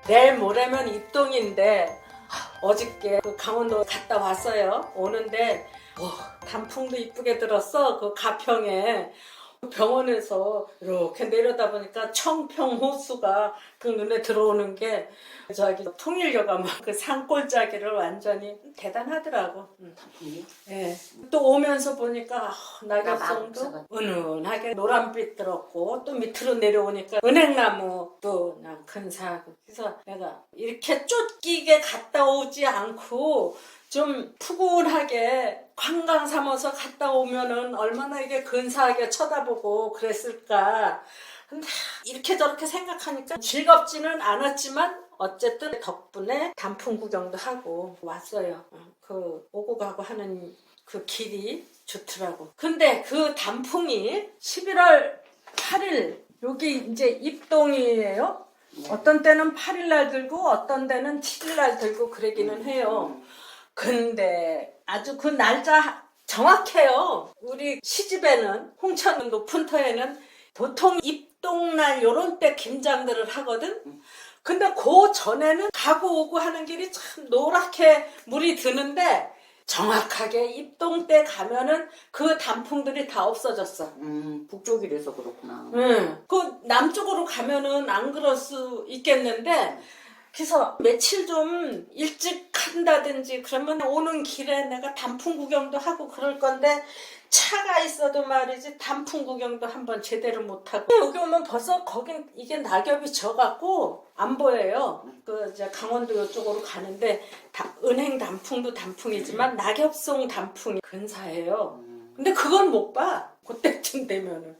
내일 모레면 입동인데 어저께 그 강원도 갔다 왔어요. 오는데 단풍도 이쁘게 들었어. 그 가평에 병원에서 이렇게 내려다 보니까 청평 호수가 그 눈에 들어오는 게 저기 통일교가 막 그 산골짜기를 완전히 대단하더라고. 단풍이? 예. 또 오면서 보니까 낙엽송도 은은하게 노란빛 들었고 또 밑으로 내려오니까 은행나무 또 그냥 큰 사고. 그래서 내가 이렇게 쫓기게 갔다 오지 않고 좀 푸근하게 관광 삼아서 갔다 오면은 얼마나 이게 근사하게 쳐다보고 그랬을까. 근데 이렇게 저렇게 생각하니까 즐겁지는 않았지만 어쨌든 덕분에 단풍 구경도 하고 왔어요. 그 오고 가고 하는 그 길이 좋더라고. 근데 그 단풍이 11월 8일 여기 이제 입동이에요. 어떤 때는 8일 날 들고 어떤 때는 7일 날 들고 그러기는 해요. 근데 아주 그 날짜 정확해요. 우리 시집에는 홍천 높은 터에는 보통 입동날 요런 때 김장들을 하거든. 근데 그 전에는 가고 오고 하는 길이 참 노랗게 물이 드는데 정확하게 입동 때 가면은 그 단풍들이 다 없어졌어. 북쪽이라서 그렇구나. 그 남쪽으로 가면은 안 그럴 수 있겠는데 그래서 며칠 좀 일찍 간다든지 그러면 오는 길에 내가 단풍 구경도 하고 그럴 건데 차가 있어도 말이지 단풍 구경도 한번 제대로 못하고 여기 오면 벌써 거긴 이게 낙엽이 져갖고 안 보여요. 그 이제 강원도 이쪽으로 가는데 은행 단풍도 단풍이지만 낙엽송 단풍이 근사해요. 근데 그건 못 봐. 그때쯤 되면은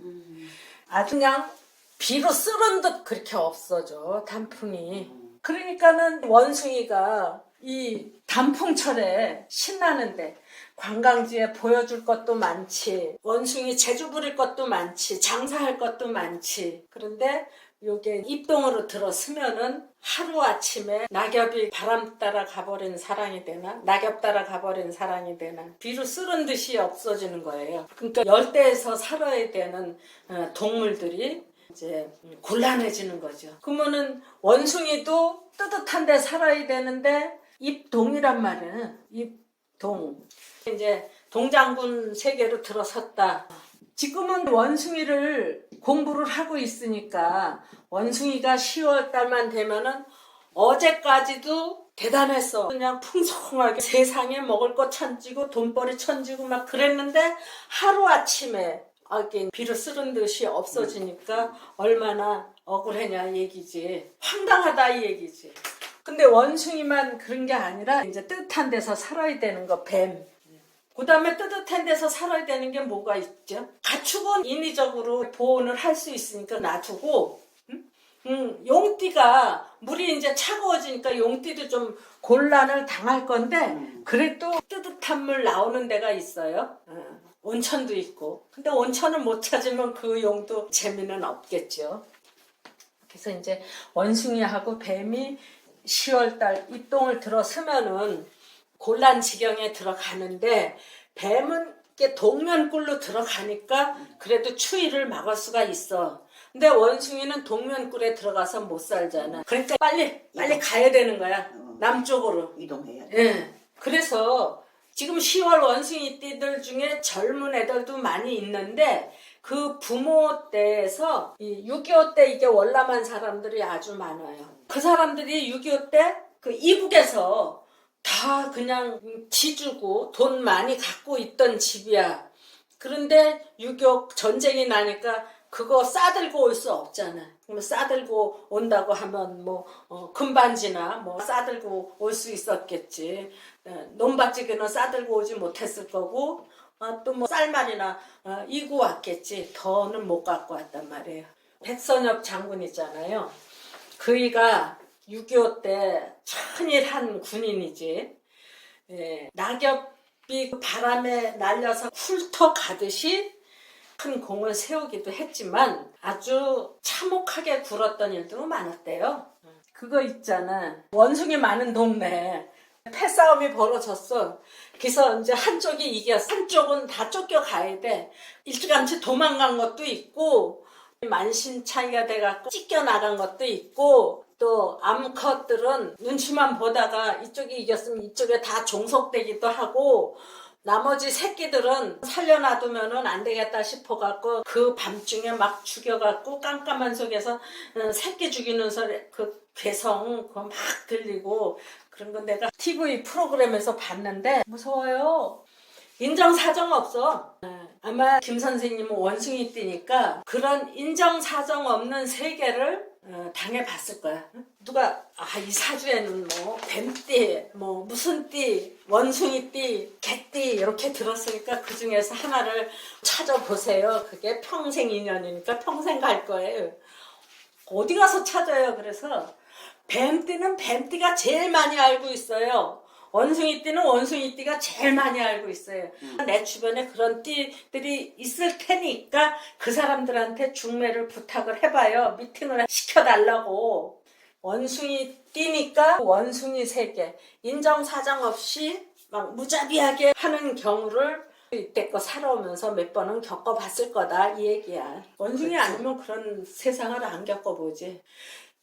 아주 그냥 비로 쓸은 듯 그렇게 없어져 단풍이. 그러니까는 원숭이가 이 단풍철에 신나는데 관광지에 보여줄 것도 많지, 원숭이 재주 부릴 것도 많지, 장사할 것도 많지. 그런데 요게 입동으로 들어서면은 하루아침에 낙엽이 바람 따라 가버린 사랑이 되나 낙엽 따라 가버린 사랑이 되나 비로 쓸은 듯이 없어지는 거예요. 그러니까 열대에서 살아야 되는 동물들이 이제 곤란해지는 거죠. 그러면은 원숭이도 뜨뜻한 데 살아야 되는데 입동이란 말이에요. 입동. 이제 동장군 세계로 들어섰다. 지금은 원숭이를 공부를 하고 있으니까 원숭이가 10월 달만 되면은 어제까지도 대단했어. 그냥 풍성하게 세상에 먹을 거 천지고 돈벌이 천지고 막 그랬는데 하루아침에 비로 쓸은 듯이 없어지니까 얼마나 억울하냐 얘기지. 황당하다 이 얘기지. 근데 원숭이만 그런 게 아니라 이제 뜨뜻한 데서 살아야 되는 거 뱀. 그 다음에 뜨뜻한 데서 살아야 되는 게 뭐가 있죠? 가축은 인위적으로 보온을 할 수 있으니까 놔두고 용띠가 물이 이제 차가워지니까 용띠도 좀 곤란을 당할 건데 그래도 뜨뜻한 물 나오는 데가 있어요. 온천도 있고. 근데 온천을 못 찾으면 그 용도 재미는 없겠죠. 그래서 이제 원숭이하고 뱀이 10월달 입동을 들어서면은 곤란 지경에 들어가는데 뱀은 이렇게 동면굴로 들어가니까 그래도 추위를 막을 수가 있어. 근데 원숭이는 동면굴에 들어가서 못 살잖아. 그러니까 빨리 가야 되는 거야. 남쪽으로. 이동해야 돼. 예. 그래서 지금 10월 원숭이띠들 중에 젊은 애들도 많이 있는데 그 부모 때에서 6.25 때 이게 월남한 사람들이 아주 많아요. 그 사람들이 6.25 때 그 이북에서 다 그냥 지주고 돈 많이 갖고 있던 집이야. 그런데 6.25 전쟁이 나니까 그거 싸들고 올 수 없잖아. 그럼 싸들고 온다고 하면 금반지나 싸들고 올 수 있었겠지. 논밭지기는 싸들고 오지 못했을 거고 또 쌀말이나 이고 왔겠지. 더는 못 갖고 왔단 말이에요. 백선엽 장군 있잖아요. 그이가 6.25 때 천일한 군인이지. 낙엽이 바람에 날려서 훑어가듯이 큰 공을 세우기도 했지만 아주 참혹하게 굴었던 일도 많았대요. 그거 있잖아. 원숭이 많은 동네 패싸움이 벌어졌어. 그래서 이제 한쪽이 이겼어. 한쪽은 다 쫓겨가야 돼. 일찌감치 도망간 것도 있고 만신창이가 돼갖고 찢겨나간 것도 있고 또 암컷들은 눈치만 보다가 이쪽이 이겼으면 이쪽에 다 종속되기도 하고 나머지 새끼들은 살려놔두면은 안 되겠다 싶어갖고 그 밤중에 막 죽여갖고 깜깜한 속에서 새끼 죽이는 소리 그 괴성 그거 막 들리고 그런 거 내가 TV 프로그램에서 봤는데 무서워요. 인정사정 없어. 아마 김 선생님은 원숭이띠니까 그런 인정사정 없는 세계를 당해봤을 거야. 누가 이 사주에는 뭐 뱀띠, 뭐 무슨 띠, 원숭이띠, 개띠 이렇게 들었으니까 그 중에서 하나를 찾아보세요. 그게 평생 인연이니까 평생 갈 거예요. 어디 가서 찾아요. 그래서 뱀띠는 뱀띠가 제일 많이 알고 있어요. 원숭이띠는 원숭이띠가 제일 많이 알고 있어요. 내 주변에 그런 띠들이 있을 테니까 그 사람들한테 중매를 부탁을 해봐요. 미팅을 시켜달라고. 원숭이띠니까 원숭이 세계. 인정사정 없이 막 무자비하게 하는 경우를 이때껏 살아오면서 몇 번은 겪어봤을 거다 이 얘기야. 원숭이 그렇죠. 아니면 그런 세상을 안 겪어보지.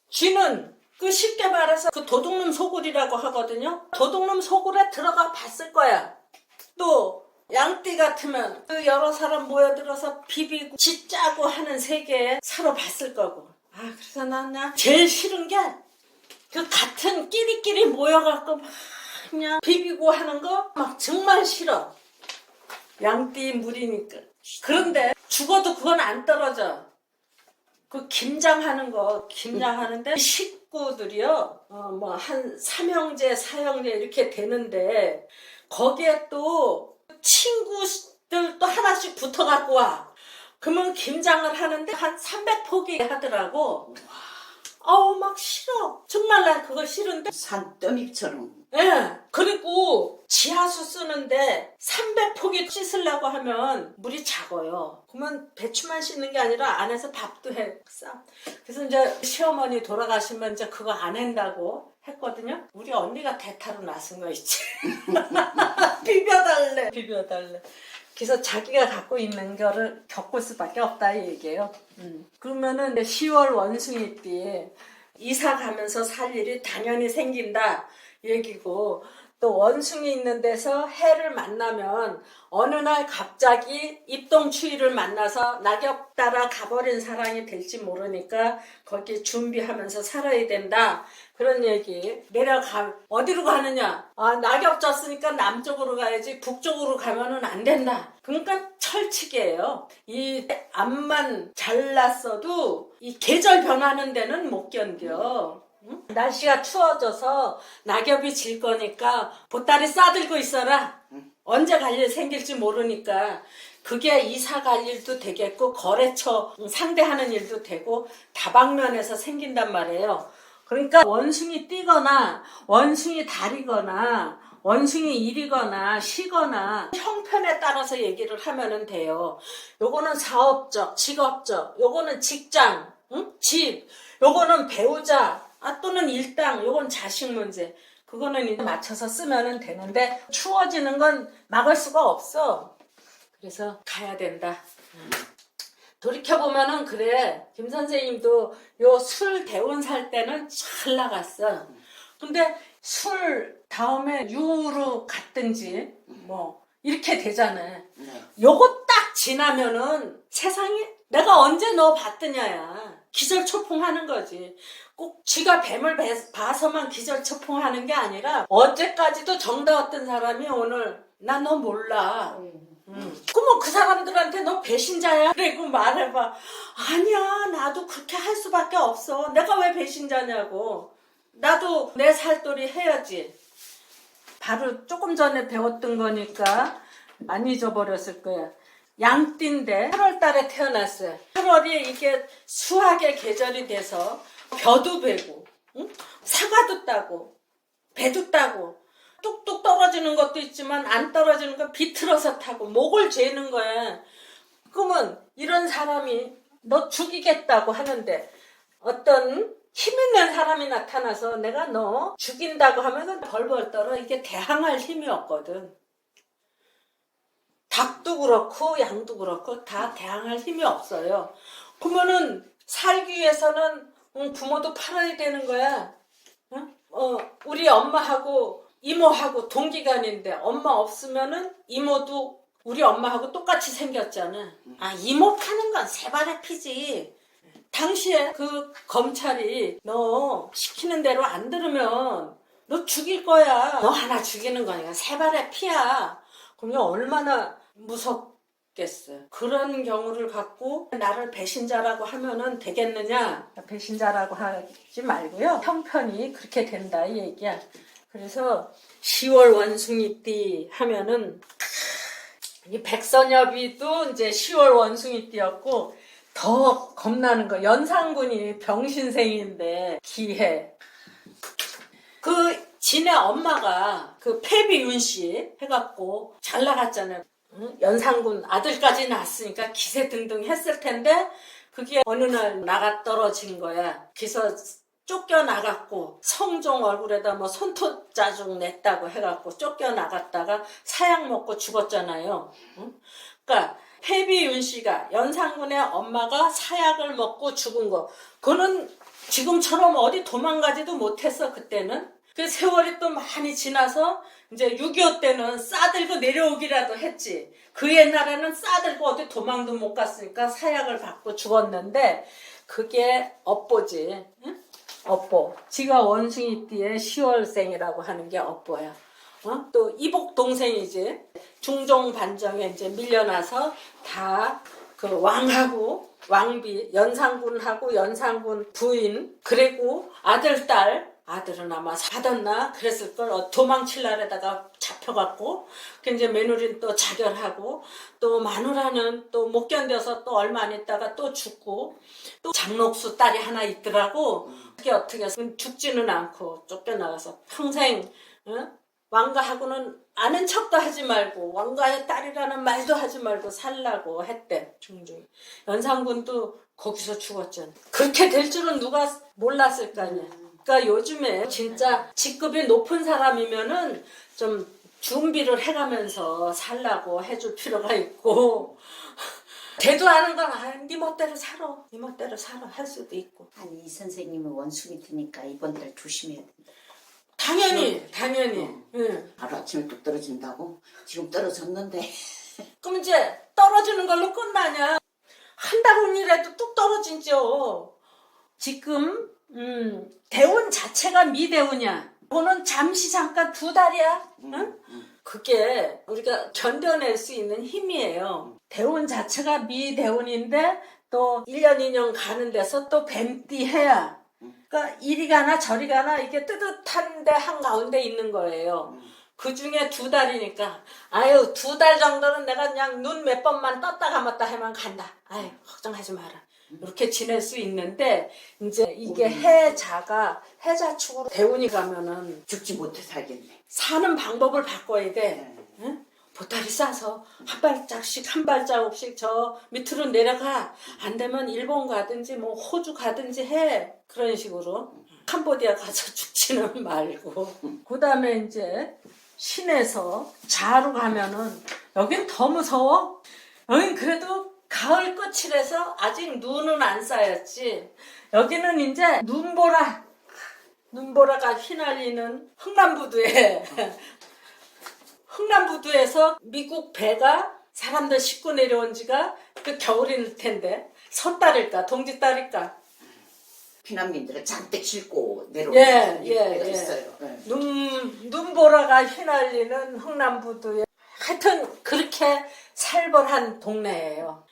쥐는 그 쉽게 말해서 그 도둑놈 소굴이라고 하거든요. 도둑놈 소굴에 들어가 봤을 거야. 또 양띠 같으면 그 여러 사람 모여들어서 비비고 짓짜고 하는 세계에 살아봤을 거고. 그래서 난 제일 싫은 게 그 같은 끼리끼리 모여갖고 막 그냥 비비고 하는 거 막 정말 싫어. 양띠 물이니까. 그런데 죽어도 그건 안 떨어져. 그 김장하는데 식구들이요, 뭐 한 3형제, 4형제 이렇게 되는데 거기에 또 친구들 또 하나씩 붙어 갖고 와. 그러면 김장을 하는데 한 300포기 하더라고. 막 싫어. 정말 난 그거 싫은데. 산더미처럼. 예. 그리고 지하수 쓰는데 300포기 씻으려고 하면 물이 작아요. 그러면 배추만 씻는 게 아니라 안에서 밥도 해. 그래서 이제 시어머니 돌아가시면 이제 그거 안 한다고 했거든요. 우리 언니가 대타로 나선 거 있지. 비벼달래. 그래서 자기가 갖고 있는 거를 겪을 수밖에 없다 이 얘기예요. 그러면은 10월 원숭이띠에 이사 가면서 살 일이 당연히 생긴다 얘기고, 또 원숭이 있는 데서 해를 만나면 어느 날 갑자기 입동추위를 만나서 낙엽 따라 가버린 사랑이 될지 모르니까 거기 준비하면서 살아야 된다 그런 얘기. 어디로 가느냐? 낙엽 졌으니까 남쪽으로 가야지 북쪽으로 가면은 안 된다. 그러니까 철칙이에요. 이 암만 잘났어도 이 계절 변하는 데는 못 견뎌. 응? 날씨가 추워져서 낙엽이 질 거니까 보따리 싸들고 있어라. 언제 갈 일 생길지 모르니까. 그게 이사 갈 일도 되겠고 거래처 상대하는 일도 되고 다방면에서 생긴단 말이에요. 그러니까 원숭이 뛰거나 원숭이 다리거나 원숭이 일이거나 쉬거나 형편에 따라서 얘기를 하면은 돼요. 요거는 사업적, 직업적, 요거는 직장, 집, 요거는 배우자, 또는 일당, 요건 자식 문제. 그거는 이제 맞춰서 쓰면 되는데 추워지는 건 막을 수가 없어. 그래서 가야 된다. 돌이켜보면은 그래. 김 선생님도 요 술 대운 살 때는 잘 나갔어. 근데 술 다음에 유로 갔든지 뭐 이렇게 되잖아. 네. 요거 딱 지나면은 세상이 내가 언제 너 봤더냐야. 기절초풍하는 거지. 꼭 쥐가 뱀을 봐서만 기절초풍하는 게 아니라 어제까지도 정다웠던 사람이 오늘 나 너 몰라. 그럼 그 사람들한테 너 배신자야? 그리고 말해봐. 아니야, 나도 그렇게 할 수밖에 없어. 내가 왜 배신자냐고. 나도 내 살돌이 해야지. 바로 조금 전에 배웠던 거니까 안 잊어버렸을 거야. 양띠인데 8월 달에 태어났어요. 8월이 이게 수학의 계절이 돼서 벼도 베고, 사과도 따고, 배도 따고, 뚝뚝 떨어지는 것도 있지만 안 떨어지는 건 비틀어서 타고 목을 죄는 거야. 그러면 이런 사람이 너 죽이겠다고 하는데 어떤 힘 있는 사람이 나타나서 내가 너 죽인다고 하면은 벌벌 떨어. 이게 대항할 힘이 없거든. 닭도 그렇고 양도 그렇고 다 대항할 힘이 없어요. 그러면은 살기 위해서는 응, 부모도 팔아야 되는 거야. 응? 우리 엄마하고 이모하고 동기간인데 엄마 없으면은 이모도 우리 엄마하고 똑같이 생겼잖아. 아, 이모 파는 건 세 발의 피지. 당시에 그 검찰이 너 시키는 대로 안 들으면 너 죽일 거야. 너 하나 죽이는 거니까 세 발의 피야. 그러면 얼마나 무섭겠어요. 그런 경우를 갖고 나를 배신자라고 하면은 되겠느냐? 배신자라고 하지 말고요. 형편이 그렇게 된다 이 얘기야. 그래서 10월 원숭이띠 하면은 이 백선엽이도 이제 10월 원숭이띠였고 더 겁나는 거 연상군이 병신생인데 기해. 그 진의 엄마가 그 패비윤 씨 해갖고 잘 나갔잖아요. 응? 연상군 아들까지 낳았으니까 기세 등등 했을 텐데 그게 어느 날 나가 떨어진 거야. 그래서 쫓겨나갔고 성종 얼굴에다 뭐 손톱자죽 냈다고 해갖고 쫓겨나갔다가 사약 먹고 죽었잖아요. 응? 그러니까 패비윤 씨가 연상군의 엄마가 사약을 먹고 죽은 거 그거는 지금처럼 어디 도망가지도 못했어 그때는. 그 세월이 또 많이 지나서 이제 6.25 때는 싸들고 내려오기라도 했지. 그 옛날에는 싸들고 어디 도망도 못 갔으니까 사약을 받고 죽었는데 그게 업보지. 응? 업보. 지가 원숭이띠의 10월생이라고 하는 게 업보야. 또 이복 동생이지. 중종 반정에 이제 밀려나서 다 그 왕하고 왕비 연상군하고 연상군 부인 그리고 아들 딸 아들은 아마 사뒀나 그랬을 걸 도망칠 날에다가 잡혀갖고 그 이제 며느리는 또 자결하고 또 마누라는 또 못 견뎌서 또 얼마 안 있다가 또 죽고 또 장록수 딸이 하나 있더라고. 그게 어떻게 해서 죽지는 않고 쫓겨나가서 평생 왕가하고는 아는 척도 하지 말고 왕가의 딸이라는 말도 하지 말고 살라고 했대. 중종이. 연상군도 거기서 죽었잖아. 그렇게 될 줄은 누가 몰랐을 거 아니야. 그러니까 요즘에 진짜 직급이 높은 사람이면은 좀 준비를 해가면서 살라고 해줄 필요가 있고 대도 하는 건 네 멋대로 살아. 네 멋대로 살아 할 수도 있고. 아니 이 선생님은 원숭이띠니까 이번 달 조심해야 된다. 당연히. 응. 하루 아침에 뚝 떨어진다고? 지금 떨어졌는데. 그럼 이제 떨어지는 걸로 끝나냐? 한 달 후이라도 뚝 떨어지죠. 지금 대운 자체가 미대운이야. 그거는 잠시 잠깐 2달이야. 응? 그게 우리가 견뎌낼 수 있는 힘이에요. 대운 자체가 미대운인데 또 1년 2년 가는 데서 또 뱀띠 해야. 그러니까 이리 가나 저리 가나 이게 뜨뜻한데 한가운데 있는 거예요. 그 중에 2달이니까 아유 2달 정도는 내가 그냥 눈 몇 번만 떴다 감았다 하면 간다. 아유 걱정하지 마라. 이렇게 지낼 수 있는데 이제 이게 해자가 해자축으로 대운이 가면은 죽지 못해 살겠네. 사는 방법을 바꿔야 돼. 응? 보따리 싸서 한 발짝씩 한 발자국씩 저 밑으로 내려가. 안 되면 일본 가든지 뭐 호주 가든지 해. 그런 식으로 캄보디아 가서 죽지는 말고. 그 다음에 이제 시내에서 자로 가면은 여긴 더 무서워. 여긴 그래도 가을 끝이라서 아직 눈은 안 쌓였지. 여기는 이제 눈보라가 휘날리는 흥남부두에 흥남부두에서 미국 배가 사람들 싣고 내려온 지가 그 겨울일 텐데 설달일까 동짓달일까 피난민들을 잔뜩 싣고 내려오는 데가 있어요. 눈보라가 휘날리는 흥남부두에 하여튼 그렇게 살벌한 동네예요.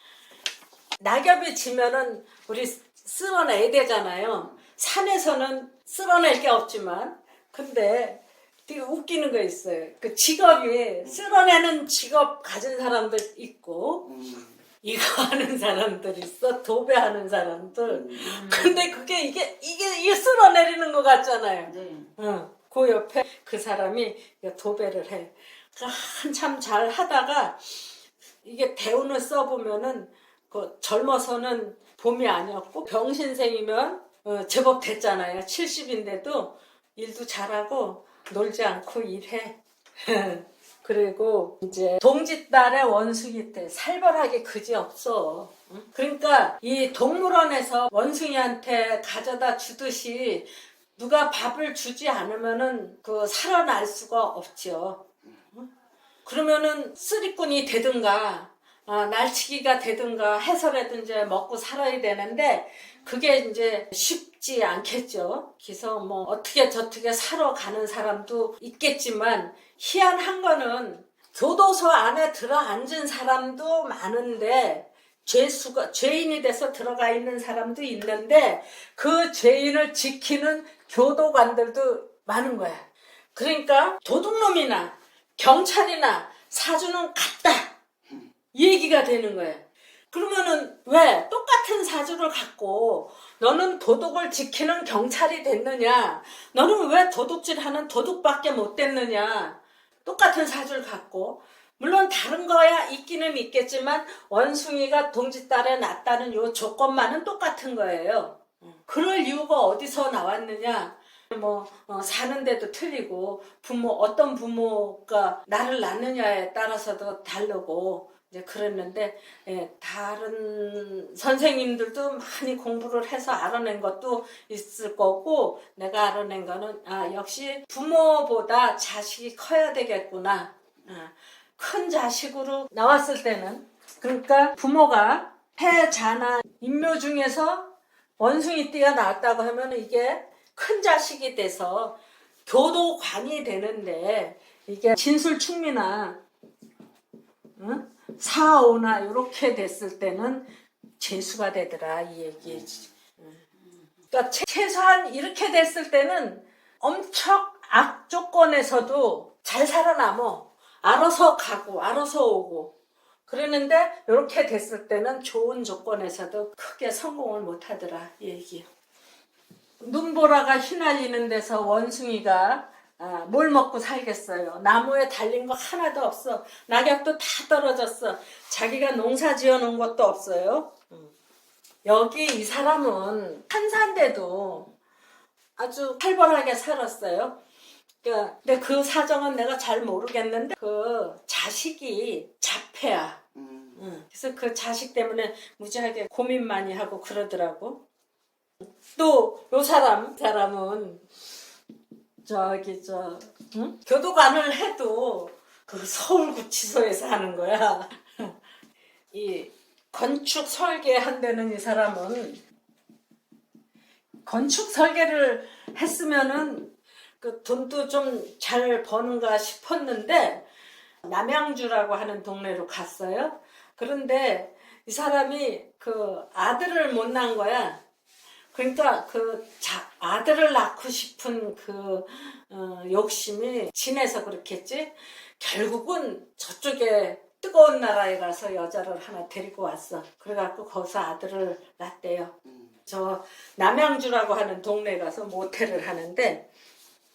낙엽이 지면은 우리 쓸어내야 되잖아요. 산에서는 쓸어낼 게 없지만 근데 되게 웃기는 거 있어요. 그 직업이 쓸어내는 직업 가진 사람들 있고 이거 하는 사람들 있어. 도배하는 사람들. 근데 그게 이게 쓸어내리는 것 같잖아요. 그 옆에 그 사람이 도배를 해. 한참 잘 하다가 이게 대운을 써보면은 그 젊어서는 봄이 아니었고 병신생이면 제법 됐잖아요. 70인데도 일도 잘하고 놀지 않고 일해. 그리고 이제 동짓달의 원숭이 때 살벌하게 그지 없어. 응? 그러니까 이 동물원에서 원숭이한테 가져다 주듯이 누가 밥을 주지 않으면은 그 살아날 수가 없죠. 응? 그러면은 쓰리꾼이 되든가 날치기가 되든가 해서라든지 먹고 살아야 되는데 그게 이제 쉽지 않겠죠. 그래서 뭐 어떻게 저떻게 살아가는 사람도 있겠지만 희한한 거는 교도소 안에 들어앉은 사람도 많은데 죄인이 돼서 들어가 있는 사람도 있는데 그 죄인을 지키는 교도관들도 많은 거야. 그러니까 도둑놈이나 경찰이나 사주는 같다. 이 얘기가 되는 거예요. 그러면은 왜 똑같은 사주를 갖고 너는 도둑을 지키는 경찰이 됐느냐? 너는 왜 도둑질하는 도둑밖에 못 됐느냐? 똑같은 사주를 갖고 물론 다른 거야 있기는 있겠지만 원숭이가 동짓달에 낳았다는 요 조건만은 똑같은 거예요. 그럴 이유가 어디서 나왔느냐? 사는 데도 틀리고 어떤 부모가 나를 낳느냐에 따라서도 다르고 이제 그랬는데 다른 선생님들도 많이 공부를 해서 알아낸 것도 있을 거고 내가 알아낸 거는 역시 부모보다 자식이 커야 되겠구나. 큰 자식으로 나왔을 때는 그러니까 부모가 해, 자나 인묘 중에서 원숭이띠가 나왔다고 하면 이게 큰 자식이 돼서 교도관이 되는데 이게 진술충미나 사오나 이렇게 됐을 때는 재수가 되더라 이 얘기지. 그러니까 최소한 이렇게 됐을 때는 엄청 악조건에서도 잘 살아남어. 알아서 가고 알아서 오고 그랬는데 이렇게 됐을 때는 좋은 조건에서도 크게 성공을 못하더라 이 얘기야. 눈보라가 휘날리는 데서 원숭이가 뭘 먹고 살겠어요. 나무에 달린 거 하나도 없어. 낙엽도 다 떨어졌어. 자기가 농사 지어놓은 것도 없어요. 여기 이 사람은 한산데도 아주 활발하게 살았어요. 근데 그 사정은 내가 잘 모르겠는데 그 자식이 자폐야. 그래서 그 자식 때문에 무지하게 고민 많이 하고 그러더라고. 또 요 사람은 교도관을 해도 그 서울구치소에서 하는 거야. 이 건축 설계한다는 이 사람은 건축 설계를 했으면은 그 돈도 좀 잘 버는가 싶었는데 남양주라고 하는 동네로 갔어요. 그런데 이 사람이 그 아들을 못 낳은 거야. 그러니까 아들을 낳고 싶은 욕심이 진해서 그렇겠지. 결국은 저쪽에 뜨거운 나라에 가서 여자를 하나 데리고 왔어. 그래갖고 거기서 아들을 낳았대요. 저 남양주라고 하는 동네에 가서 모텔을 하는데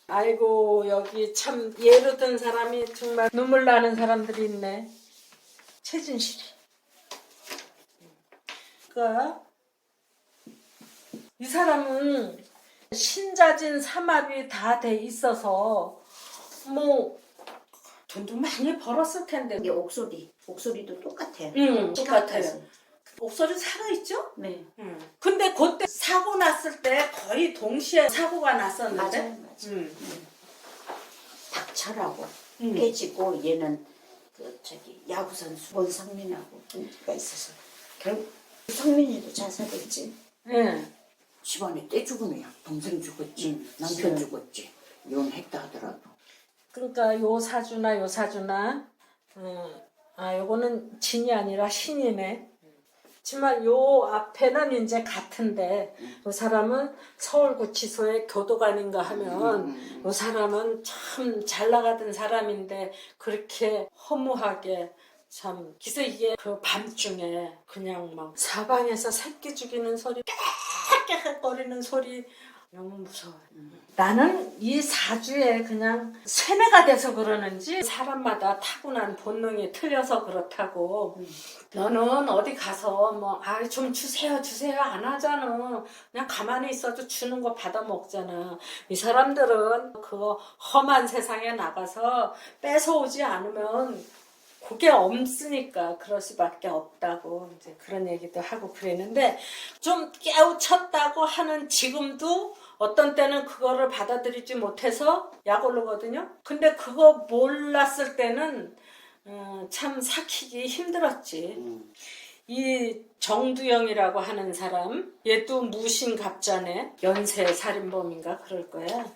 아이고 여기 참 예로 든 사람이 정말 눈물 나는 사람들이 있네. 최진실이. 이 사람은 신자진 삼합이 다 돼 있어서 돈도 많이 벌었을 텐데. 이게 옥소리도 똑같아요. 똑같아요. 옥소리 살아있죠? 네. 근데 그때 사고 났을 때 거의 동시에 사고가 났었는데. 맞아요. 닥쳐라고 깨지고 얘는 야구 선수 원상민하고 문제가 있어서 결국 성민이도 자살했지. 집안에 떼 죽으면 동생 죽었지, 남편 죽었지, 이혼했다 하더라도. 그러니까 요 사주나 요거는 진이 아니라 신이네. 하지만 요 앞에는 이제 같은데 요 사람은 서울구치소의 교도관인가 하면 요 사람은 참 잘 나가던 사람인데 그렇게 허무하게 참 그래서 이게 그 밤중에 그냥 막 사방에서 새끼 죽이는 소리 깨끗거리는 소리 너무 무서워요. 나는 이 사주에 그냥 세뇌가 돼서 그러는지 사람마다 타고난 본능이 틀려서 그렇다고. 너는 어디 가서 좀 주세요 안 하잖아. 그냥 가만히 있어도 주는 거 받아 먹잖아. 이 사람들은 그 험한 세상에 나가서 뺏어오지 않으면 그게 없으니까 그럴 수밖에 없다고 이제 그런 얘기도 하고 그랬는데 좀 깨우쳤다고 하는 지금도 어떤 때는 그거를 받아들이지 못해서 약 올르거든요. 근데 그거 몰랐을 때는 참 삭히기 힘들었지. 이 정두영이라고 하는 사람, 얘도 무신갑자네, 연쇄살인범인가 그럴 거야.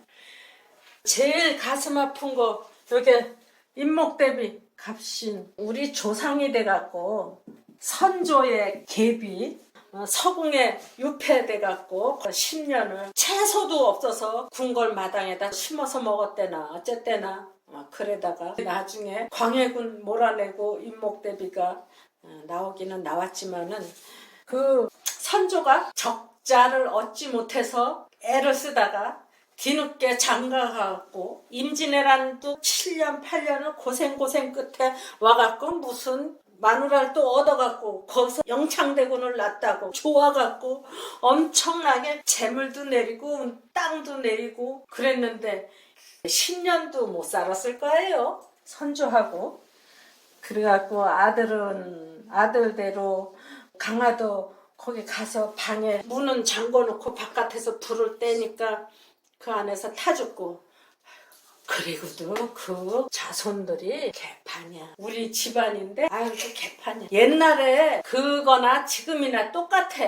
제일 가슴 아픈 거 요게 인목대비 갑신, 우리 조상이 돼갖고 선조의 계비, 서궁에 유폐돼갖고 10년을 채소도 없어서 궁궐 마당에다 심어서 먹었대나 어쨌대나 그러다가 나중에 광해군 몰아내고 인목대비가 나오기는 나왔지만은 그 선조가 적자를 얻지 못해서 애를 쓰다가 뒤늦게 장가가갖고 임진왜란도 7년 8년을 고생 끝에 와갖고 무슨 마누라를 또 얻어갖고 거기서 영창대군을 낳았다고 좋아갖고 엄청나게 재물도 내리고 땅도 내리고 그랬는데 10년도 못 살았을 거예요. 선조하고. 그래갖고 아들은 아들대로 강화도 거기 가서 방에 문은 잠궈놓고 바깥에서 불을 떼니까 그 안에서 타 죽고. 그리고도 그 자손들이 개판이야. 우리 집안인데 아유 그 개판이야. 옛날에 그거나 지금이나 똑같아.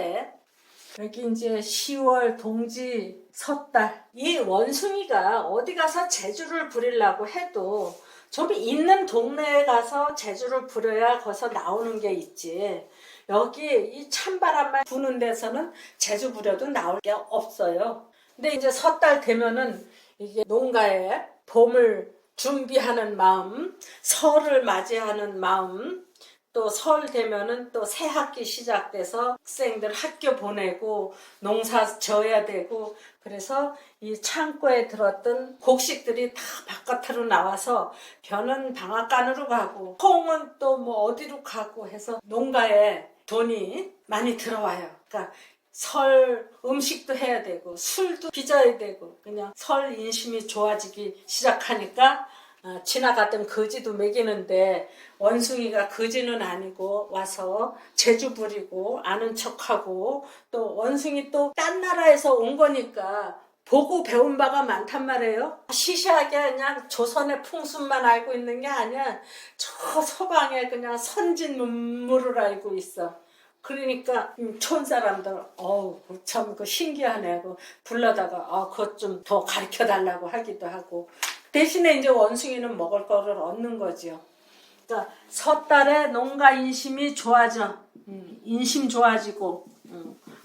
여기 이제 10월 동지 섣달 이 원숭이가 어디 가서 재주를 부리려고 해도 좀 있는 동네에 가서 재주를 부려야 거기서 나오는 게 있지. 여기 이 찬바람만 부는 데서는 재주 부려도 나올 게 없어요. 근데 이제 섣달 되면은 이게 농가에 봄을 준비하는 마음, 설을 맞이하는 마음, 또 설 되면은 또 새 학기 시작돼서 학생들 학교 보내고 농사 져야 되고 그래서 이 창고에 들었던 곡식들이 다 바깥으로 나와서 벼는 방앗간으로 가고 콩은 또 뭐 어디로 가고 해서 농가에 돈이 많이 들어와요. 그러니까 설 음식도 해야 되고 술도 빚어야 되고 그냥 설 인심이 좋아지기 시작하니까 지나갔던 거지도 먹이는데 원숭이가 거지는 아니고 와서 재주 부리고 아는 척하고 또 원숭이 또 딴 나라에서 온 거니까 보고 배운 바가 많단 말이에요. 시시하게 그냥 조선의 풍습만 알고 있는 게 아니야. 저 서방에 그냥 선진 문물을 알고 있어. 그러니까 촌 사람들 참 그 신기하네. 그 불러다가 그것 좀 더 가르쳐 달라고 하기도 하고 대신에 이제 원숭이는 먹을 거를 얻는 거죠. 그러니까 섣달에 농가 인심이 좋아져. 인심 좋아지고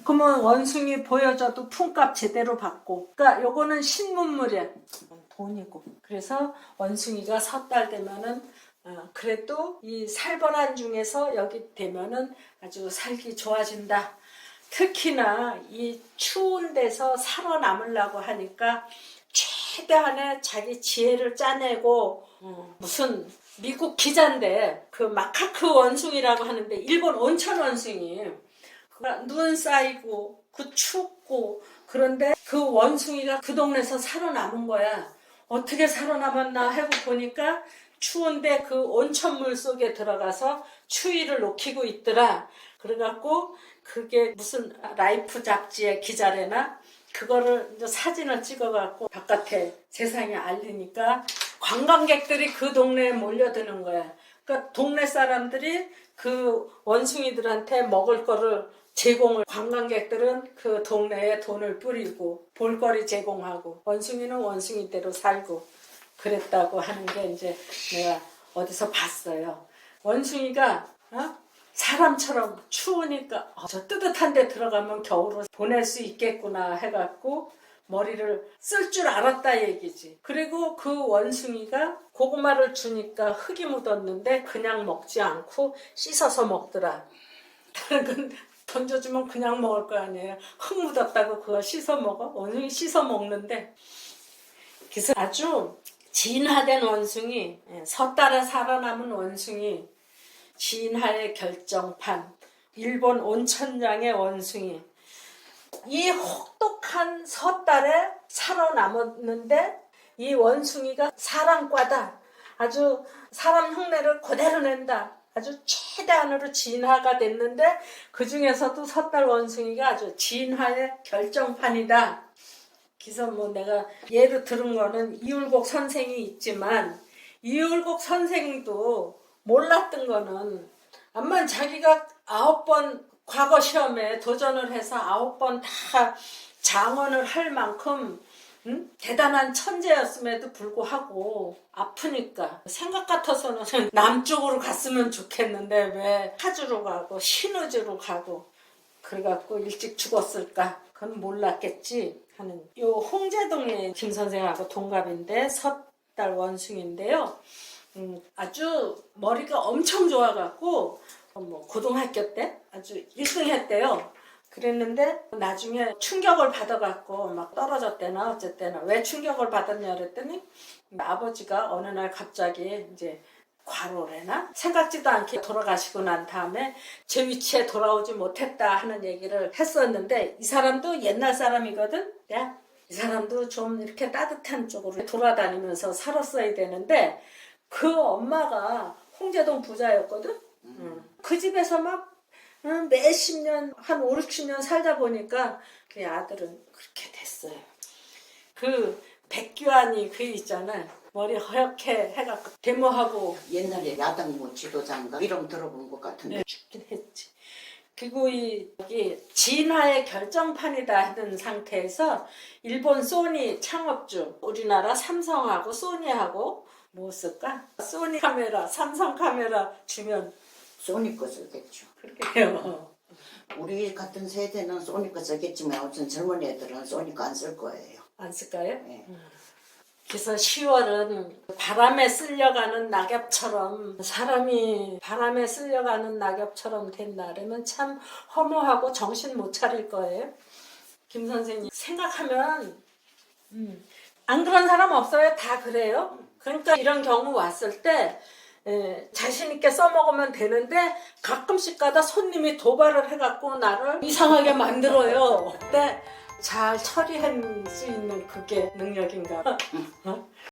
그러면 원숭이 보여줘도 품값 제대로 받고 그러니까 요거는 신문물이야. 돈이고 그래서 원숭이가 섣달 되면은 그래도 이 살벌한 중에서 여기 되면은 아주 살기 좋아진다. 특히나 이 추운 데서 살아남으려고 하니까 최대한의 자기 지혜를 짜내고 무슨 미국 기자인데 그 마카크 원숭이라고 하는데 일본 온천 원숭이 눈 쌓이고 그 춥고 그런데 그 원숭이가 그 동네에서 살아남은 거야. 어떻게 살아남았나 하고 보니까 추운데 그 온천물 속에 들어가서 추위를 녹이고 있더라. 그래갖고 그게 무슨 라이프 잡지의 기자래나 그거를 이제 사진을 찍어갖고 바깥에 세상에 알리니까 관광객들이 그 동네에 몰려드는 거야. 그러니까 동네 사람들이 그 원숭이들한테 먹을 거를 제공을 관광객들은 그 동네에 돈을 뿌리고 볼거리 제공하고 원숭이는 원숭이대로 살고 그랬다고 하는 게 이제 내가 어디서 봤어요. 원숭이가 사람처럼 추우니까 저 뜨뜻한 데 들어가면 겨울을 보낼 수 있겠구나 해갖고 머리를 쓸 줄 알았다 얘기지. 그리고 그 원숭이가 고구마를 주니까 흙이 묻었는데 그냥 먹지 않고 씻어서 먹더라. 다른 건 던져주면 그냥 먹을 거 아니에요. 흙 묻었다고 그거 씻어 먹어? 원숭이 씻어 먹는데 그래서 아주 진화된 원숭이, 섣달에 살아남은 원숭이, 진화의 결정판, 일본 온천장의 원숭이. 이 혹독한 섣달에 살아남았는데 이 원숭이가 사랑과다. 아주 사람 흉내를 그대로 낸다. 아주 최대한으로 진화가 됐는데 그 중에서도 섣달 원숭이가 아주 진화의 결정판이다. 그래서 뭐 내가 예로 들은 거는 이율곡 선생이 있지만 이율곡 선생도 몰랐던 거는 암만 자기가 9번 과거 시험에 도전을 해서 9번 다 장원을 할 만큼 대단한 천재였음에도 불구하고 아프니까 생각 같아서는 남쪽으로 갔으면 좋겠는데 왜 파주로 가고 신우주로 가고 그래갖고 일찍 죽었을까? 그건 몰랐겠지 하는. 요 홍제동에 김 선생하고 동갑인데 섣달 원숭인데요. 아주 머리가 엄청 좋아갖고 뭐 고등학교 때 아주 1등 했대요. 그랬는데 나중에 충격을 받아갖고 막 떨어졌대나 어쨌대나. 왜 충격을 받았냐 그랬더니 아버지가 어느 날 갑자기 이제 과로래나 생각지도 않게 돌아가시고 난 다음에 제 위치에 돌아오지 못했다 하는 얘기를 했었는데 이 사람도 옛날 사람이거든. 야, 이 사람도 좀 이렇게 따뜻한 쪽으로 돌아다니면서 살았어야 되는데 그 엄마가 홍제동 부자였거든. 그 집에서 막 몇십 년, 한 5, 60년 살다 보니까 그 아들은 그렇게 됐어요. 그 백규환이 그 있잖아. 머리 허옇게 해갖고 데모하고 옛날에 야당부 지도자인가 이름 들어본 것 같은데. 죽긴 했지. 그리고 여기 진화의 결정판이다 하는 상태에서 일본 소니 창업주, 우리나라 삼성하고 소니하고 뭐 쓸까? 소니 카메라, 삼성 카메라 주면 소니 거 쓰겠죠. 그렇게 해요. 우리 같은 세대는 소니 거 쓰겠지만 어떤 젊은 애들은 소니 거 안 쓸 거예요. 안 쓸까요? 네. 그래서 10월은 바람에 쓸려가는 낙엽처럼 사람이 바람에 쓸려가는 낙엽처럼 된 날에는 참 허무하고 정신 못 차릴 거예요. 김 선생님 생각하면 안 그런 사람 없어요. 다 그래요. 그러니까 이런 경우 왔을 때 자신 있게 써먹으면 되는데 가끔씩 가다 손님이 도발을 해갖고 나를 이상하게 만들어요. 근데 잘 처리할 수 있는 그게 능력인가.